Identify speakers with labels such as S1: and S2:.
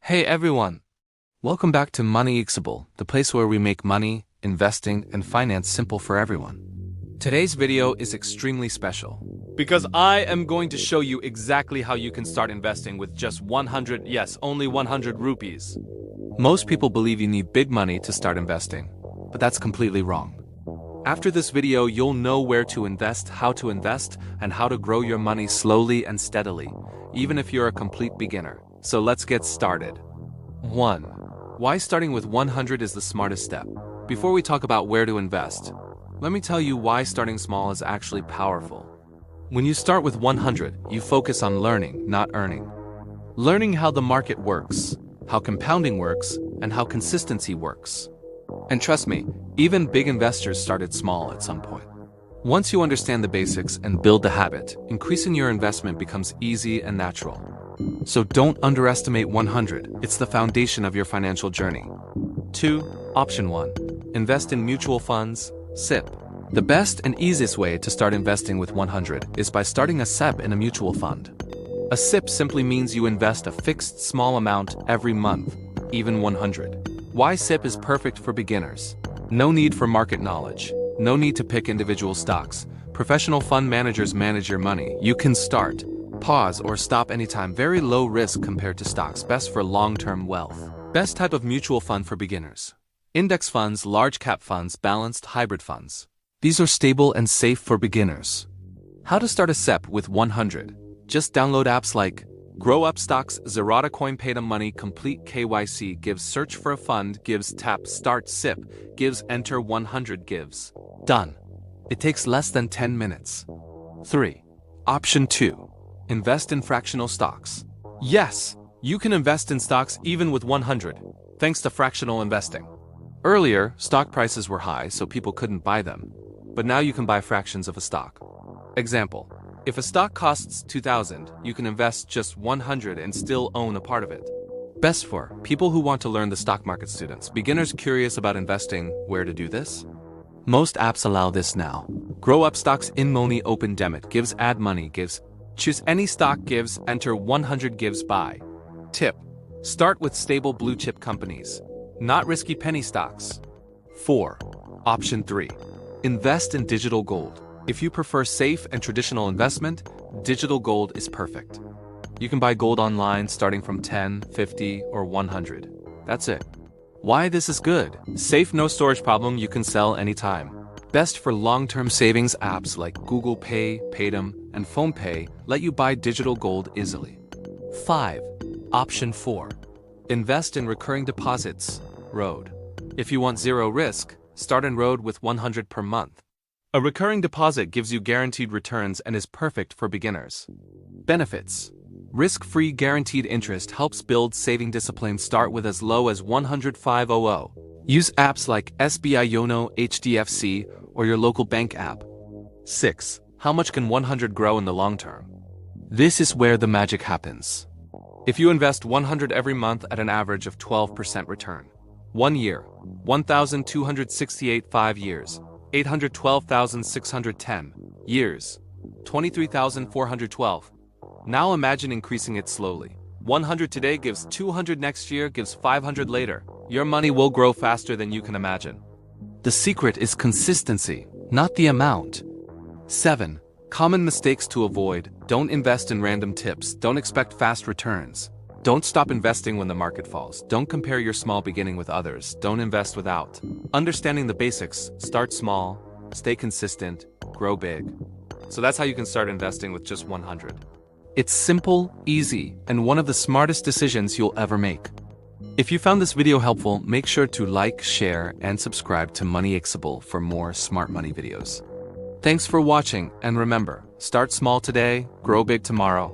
S1: Hey everyone! Welcome back to Moneyxible, the place where we make money, investing, and finance simple for everyone. Today's video is extremely special because I am going to show you exactly how you can start investing with just 100, yes, only 100 rupees. Most people believe you need big money to start investing, but that's completely wrong. After this video, you'll know where to invest, how to invest, and how to grow your money slowly and steadily, even if you're a complete beginner. So let's get started. 1. Why starting with 100 is the smartest step. Before we talk about where to invest, let me tell you why starting small is actually powerful. When you start with 100, you focus on learning, not earning. Learning how the market works, how compounding works, and how consistency works. And trust me, even big investors started small at some point. Once you understand the basics and build the habit, increasing your investment becomes easy and natural. So don't underestimate 100, it's the foundation of your financial journey. 2. Option 1. Invest in mutual funds, SIP. The best and easiest way to start investing with 100 is by starting a SIP in a mutual fund. A SIP simply means you invest a fixed small amount every month, even 100. Why SIP is perfect for beginners? No need for market knowledge. No need to pick individual stocks. Professional fund managers manage your money. You can start, pause, or stop anytime. Very low risk compared to stocks. Best for long-term wealth. Best type of mutual fund for beginners. Index funds, large cap funds, balanced hybrid funds. These are stable and safe for beginners. How to start a SIP with 100? Just download apps like Grow Up Stocks, Zerata Coin, Paytm Money, Complete KYC, gives search for a fund, gives tap start SIP, gives enter 100 gives. Done. It takes less than 10 minutes. 3. Option 2. Invest in fractional stocks. Yes, you can invest in stocks even with 100, thanks to fractional investing. Earlier, stock prices were high, so people couldn't buy them. But now you can buy fractions of a stock. Example, if a stock costs 2,000, you can invest just 100 and still own a part of it. Best for people who want to learn the stock market, students, beginners curious about investing. Where to do this? Most apps allow this now. Grow Up Stocks, in Money, Open Debit, gives add money, gives choose any stock, gives enter 100 gives buy. Tip: start with stable blue chip companies, not risky penny stocks. 4. Option 3. Invest in digital gold. If you prefer safe and traditional investment, digital gold is perfect. You can buy gold online starting from 10, 50, or 100. That's it. Why this is good? Safe, no storage problem, you can sell anytime. Best for long-term savings. Apps like Google Pay, Paytm, and PhonePe let you buy digital gold easily. 5. Option 4. Invest in recurring deposits, ROD. If you want zero risk, start in ROD with 100 per month. A recurring deposit gives you guaranteed returns and is perfect for beginners. Benefits: risk-free guaranteed interest helps build saving discipline. Start with as low as 10500. Use apps like SBI Yono, HDFC, or your local bank app. 6. How much can 100 grow in the long term? This is where the magic happens. If you invest 100 every month at an average of 12% return, 1 year, 1,268, 5 years, 812,610 years, 23,412. Now imagine increasing it slowly. 100 today gives 200 next year, gives 500 later. Your money will grow faster than you can imagine. The secret is consistency, not the amount. 7. Common mistakes to avoid. Don't invest in random tips. Don't expect fast returns. Don't stop investing when the market falls. Don't compare your small beginning with others. Don't invest without understanding the basics. Start small, stay consistent, grow big. So that's how you can start investing with just 100. It's simple, easy, and one of the smartest decisions you'll ever make. If you found this video helpful, make sure to like, share, and subscribe to Moneyxible for more smart money videos. Thanks for watching, and remember, start small today, grow big tomorrow.